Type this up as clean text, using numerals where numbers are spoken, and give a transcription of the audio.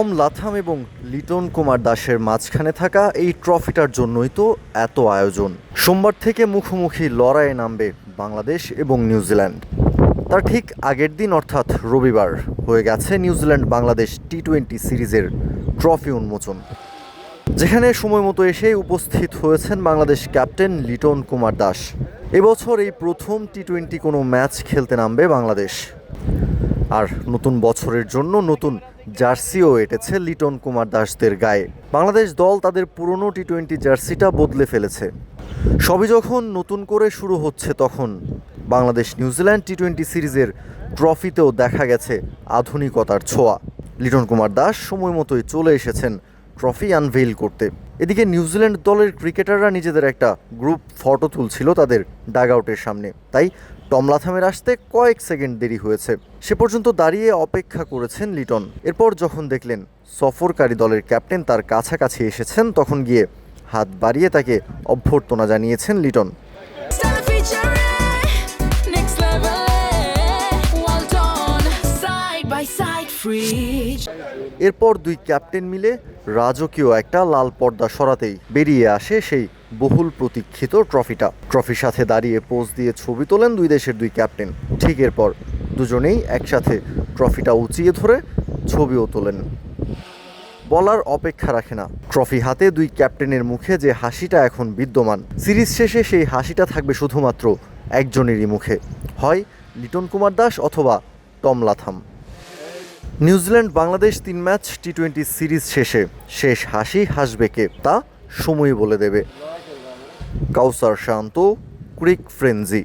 Tom Latham এবং লিটন কুমার দাসের মাঝখানে থাকা এই ট্রফিটার জন্যই তো এত আয়োজন। সোমবার থেকে মুখোমুখি লড়াইয়ে নামবে বাংলাদেশ এবং নিউজিল্যান্ড। তার ঠিক আগের দিন অর্থাৎ রবিবার হয়ে গেছে নিউজিল্যান্ড বাংলাদেশ টি-20 সিরিজের ট্রফি উন্মোচন, যেখানে সময় মতো এসে উপস্থিত হয়েছেন বাংলাদেশ ক্যাপ্টেন লিটন কুমার দাস। এবছর এই প্রথম টি-20 কোনো ম্যাচ খেলতে নামবে বাংলাদেশ। আর নতুন বছরের জন্য নতুন জার্সিও এঁটেছে লিটন কুমার দাসদের গায়ে। বাংলাদেশ দল তাদের পুরনো টি-20 জার্সিটা বদলে ফেলেছে। সবই যখন নতুন করে শুরু হচ্ছে, তখন বাংলাদেশ নিউজিল্যান্ড টি-20 সিরিজের ট্রফিতেও দেখা গেছে আধুনিকতার ছোঁয়া। লিটন কুমার দাস সময় মতোই চলে এসেছেন ট্রফি আনভেইল করতে। এদিকে নিউজিল্যান্ড দলের ক্রিকেটাররা নিজেদের একটা গ্রুপ ফটো তুলছিল তাদের ডাগআউটের সামনে, তাই টম লাথামের আসতে কয়েক সেকেন্ড দেরি হয়েছে। সে পর্যন্ত দাঁড়িয়ে অপেক্ষা করেছেন লিটন। এরপর যখন দেখলেন সফরকারী দলের ক্যাপ্টেন তার কাছাকাছি এসেছেন, তখন গিয়ে হাত বাড়িয়ে তাকে অভ্যর্থনা জানিয়েছেন লিটন। এরপর দুই ক্যাপ্টেন মিলে রাজকীয় একটা লাল পর্দা সরাতেই বেরিয়ে আসে সেই বহুল প্রতীক্ষিত ট্রফিটা। ট্রফির সাথে দাঁড়িয়ে পোজ দিয়ে ছবি তোলেন দুই দেশের দুই ক্যাপ্টেন। ঠিক এরপর দুজনেই একসাথে ট্রফিটা উঁচিয়ে ধরে ছবিও তোলেন। বলার অপেক্ষা রাখে না, ট্রফি হাতে দুই ক্যাপ্টেনের মুখে যে হাসিটা এখন বিদ্যমান, সিরিজ শেষে সেই হাসিটা থাকবে শুধুমাত্র একজনেরই মুখে, হয় লিটন কুমার দাস অথবা Tom Latham. New Zealand Bangladesh 3 match টি-20 সিরিজ শেষে শেষ হাসি হাসবে কে, তা সময় বলে দেবে। Kawsar Shanto, cric frenzy.